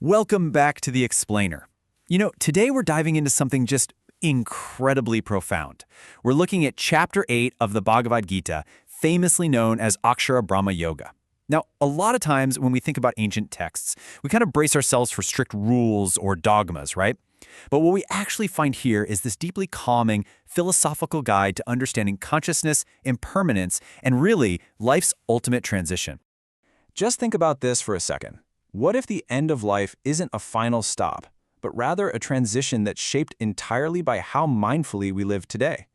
Welcome back to The Explainer. Today we're diving into something just incredibly profound. We're looking at Chapter 8 of the Bhagavad Gita, famously known as Akshara Brahma Yoga. Now, a lot of times when we think about ancient texts, we kind of brace ourselves for strict rules or dogmas, right? But what we actually find here is this deeply calming, philosophical guide to understanding consciousness, impermanence, and really, life's ultimate transition. Just think about this for a second. What if the end of life isn't a final stop, but rather a transition that's shaped entirely by how mindfully we live today?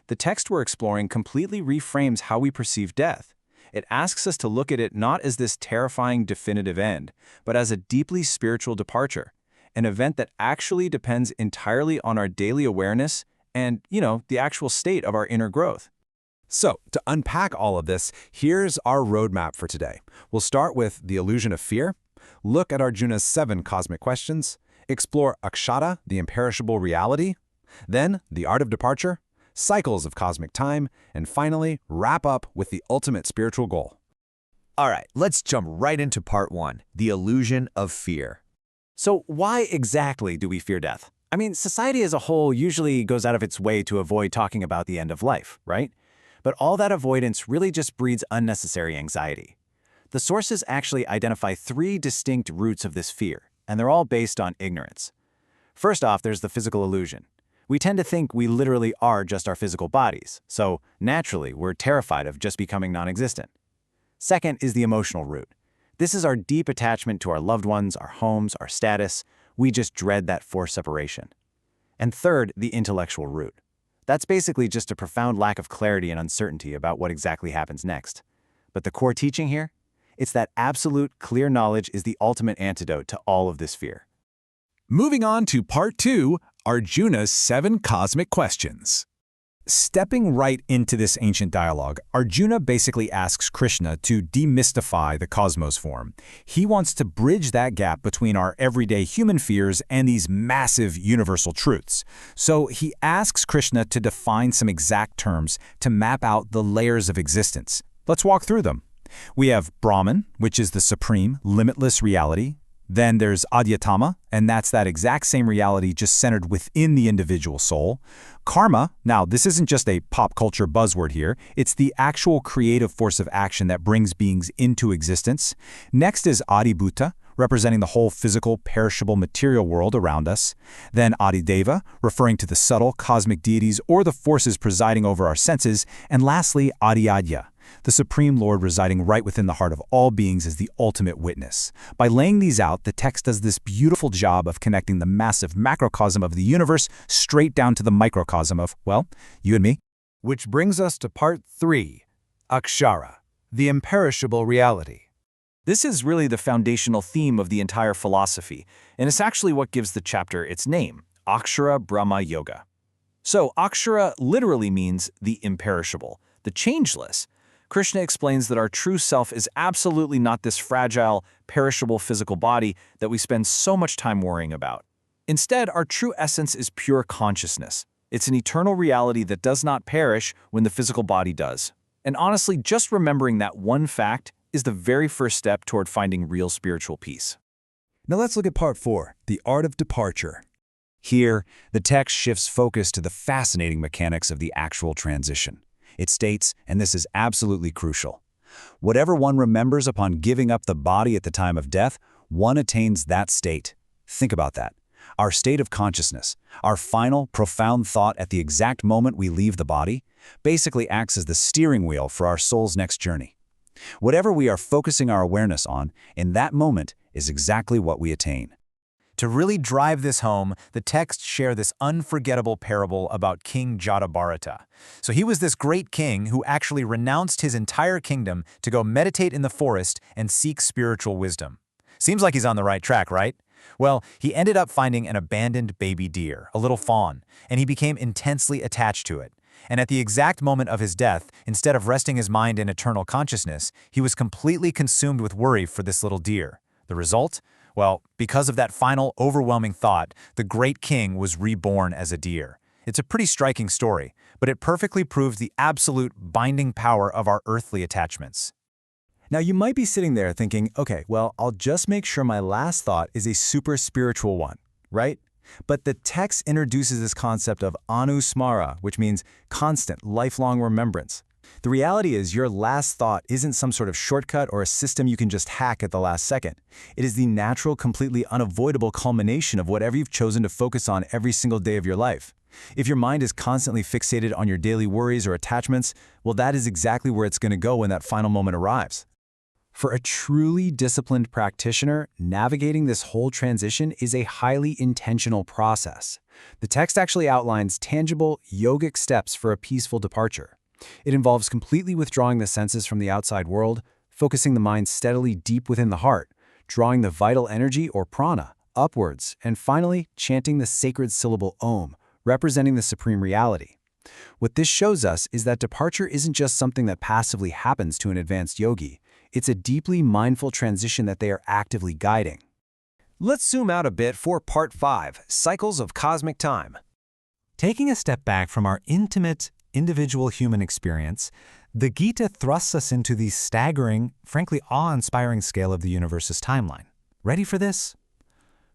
The text we're exploring completely reframes how we perceive death. It asks us to look at it not as this terrifying definitive end, but as a deeply spiritual departure, an event that actually depends entirely on our daily awareness and, the actual state of our inner growth. So, to unpack all of this, here's our roadmap for today. We'll start with the illusion of fear, look at Arjuna's 7 cosmic questions, explore Akshara, the imperishable reality, then the art of departure, cycles of cosmic time, and finally, wrap up with the ultimate spiritual goal. All right, let's jump right into part 1, the illusion of fear. So why exactly do we fear death? I mean, society as a whole usually goes out of its way to avoid talking about the end of life, right? But all that avoidance really just breeds unnecessary anxiety. The sources actually identify 3 distinct roots of this fear, and they're all based on ignorance. First off, there's the physical illusion. We tend to think we literally are just our physical bodies, so naturally we're terrified of just becoming non-existent. Second is the emotional root. This is our deep attachment to our loved ones, our homes, our status. We just dread that forced separation. And third, the intellectual root. That's basically just a profound lack of clarity and uncertainty about what exactly happens next. But the core teaching here? It's that absolute, clear knowledge is the ultimate antidote to all of this fear. Moving on to part 2, Arjuna's 7 cosmic questions. Stepping right into this ancient dialogue, Arjuna basically asks Krishna to demystify the cosmos form. He wants to bridge that gap between our everyday human fears and these massive universal truths. So he asks Krishna to define some exact terms to map out the layers of existence. Let's walk through them. We have Brahman, which is the supreme, limitless reality. Then there's Adhyatama, and that's that exact same reality just centered within the individual soul. Karma, now this isn't just a pop culture buzzword here, it's the actual creative force of action that brings beings into existence. Next is Adibhuta, representing the whole physical, perishable material world around us. Then Adideva, referring to the subtle cosmic deities or the forces presiding over our senses. And lastly, Adiyadya, the Supreme Lord residing right within the heart of all beings as the ultimate witness. By laying these out, the text does this beautiful job of connecting the massive macrocosm of the universe straight down to the microcosm of, well, you and me. Which brings us to part 3, Akshara, the imperishable reality. This is really the foundational theme of the entire philosophy, and it's actually what gives the chapter its name, Akshara Brahma Yoga. So Akshara literally means the imperishable, the changeless. Krishna explains that our true self is absolutely not this fragile, perishable physical body that we spend so much time worrying about. Instead, our true essence is pure consciousness. It's an eternal reality that does not perish when the physical body does. And honestly, just remembering that one fact is the very first step toward finding real spiritual peace. Now let's look at part 4, the art of departure. Here, the text shifts focus to the fascinating mechanics of the actual transition. It states, and this is absolutely crucial, whatever one remembers upon giving up the body at the time of death, one attains that state. Think about that. Our state of consciousness, our final, profound thought at the exact moment we leave the body, basically acts as the steering wheel for our soul's next journey. Whatever we are focusing our awareness on in that moment is exactly what we attain. To really drive this home, the texts share this unforgettable parable about King Jadabharata. So he was this great king who actually renounced his entire kingdom to go meditate in the forest and seek spiritual wisdom. Seems like he's on the right track, right? Well, he ended up finding an abandoned baby deer, a little fawn, and he became intensely attached to it. And at the exact moment of his death, instead of resting his mind in eternal consciousness, he was completely consumed with worry for this little deer. The result? Well, because of that final, overwhelming thought, the great king was reborn as a deer. It's a pretty striking story, but it perfectly proves the absolute binding power of our earthly attachments. Now, you might be sitting there thinking, okay, well, I'll just make sure my last thought is a super spiritual one, right? But the text introduces this concept of anusmara, which means constant, lifelong remembrance. The reality is your last thought isn't some sort of shortcut or a system you can just hack at the last second. It is the natural, completely unavoidable culmination of whatever you've chosen to focus on every single day of your life. If your mind is constantly fixated on your daily worries or attachments, well, that is exactly where it's going to go when that final moment arrives. For a truly disciplined practitioner, navigating this whole transition is a highly intentional process. The text actually outlines tangible, yogic steps for a peaceful departure. It involves completely withdrawing the senses from the outside world, focusing the mind steadily deep within the heart, drawing the vital energy or prana upwards, and finally chanting the sacred syllable Om, representing the supreme reality. What this shows us is that departure isn't just something that passively happens to an advanced yogi. It's a deeply mindful transition that they are actively guiding. Let's zoom out a bit for Part 5, Cycles of Cosmic Time. Taking a step back from our intimate, individual human experience, the Gita thrusts us into the staggering, frankly awe-inspiring scale of the universe's timeline. Ready for this?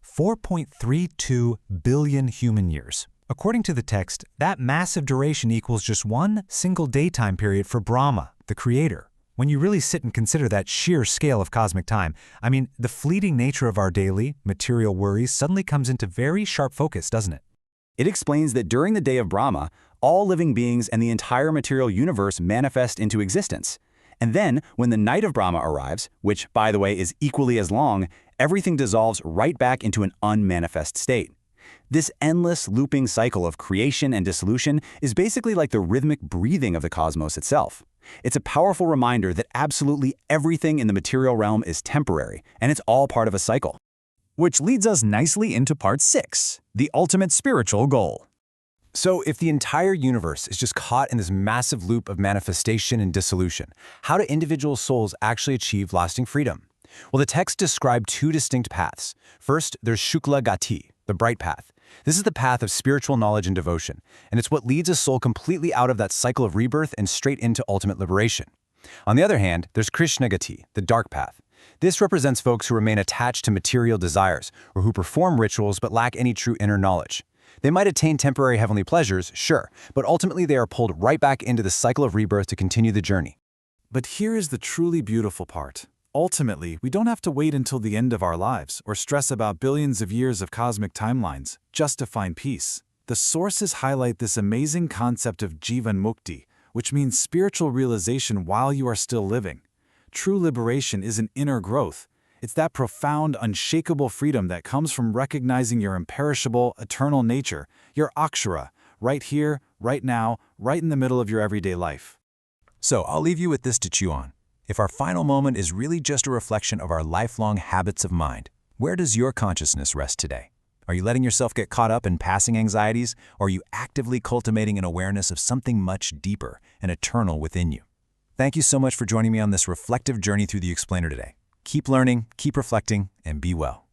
4.32 billion human years. According to the text, that massive duration equals just one single daytime period for Brahma, the creator. When you really sit and consider that sheer scale of cosmic time, I mean, the fleeting nature of our daily, material worries suddenly comes into very sharp focus, doesn't it? It explains that during the day of Brahma, all living beings and the entire material universe manifest into existence. And then, when the night of Brahma arrives, which, by the way, is equally as long, everything dissolves right back into an unmanifest state. This endless, looping cycle of creation and dissolution is basically like the rhythmic breathing of the cosmos itself. It's a powerful reminder that absolutely everything in the material realm is temporary, and it's all part of a cycle. Which leads us nicely into Part 6, the ultimate spiritual goal. So if the entire universe is just caught in this massive loop of manifestation and dissolution, how do individual souls actually achieve lasting freedom? Well, the text describes two distinct paths. First, there's Shukla Gati, the bright path. This is the path of spiritual knowledge and devotion, and it's what leads a soul completely out of that cycle of rebirth and straight into ultimate liberation. On the other hand, there's Krishna Gati, the dark path. This represents folks who remain attached to material desires, or who perform rituals but lack any true inner knowledge. They might attain temporary heavenly pleasures, sure, but ultimately they are pulled right back into the cycle of rebirth to continue the journey. But here is the truly beautiful part. Ultimately, we don't have to wait until the end of our lives or stress about billions of years of cosmic timelines just to find peace. The sources highlight this amazing concept of Jivan Mukti, which means spiritual realization while you are still living. True liberation isn't inner growth. It's that profound, unshakable freedom that comes from recognizing your imperishable, eternal nature, your Akshara, right here, right now, right in the middle of your everyday life. So I'll leave you with this to chew on. If our final moment is really just a reflection of our lifelong habits of mind, where does your consciousness rest today? Are you letting yourself get caught up in passing anxieties, or are you actively cultivating an awareness of something much deeper and eternal within you? Thank you so much for joining me on this reflective journey through the Explainer today. Keep learning, keep reflecting, and be well.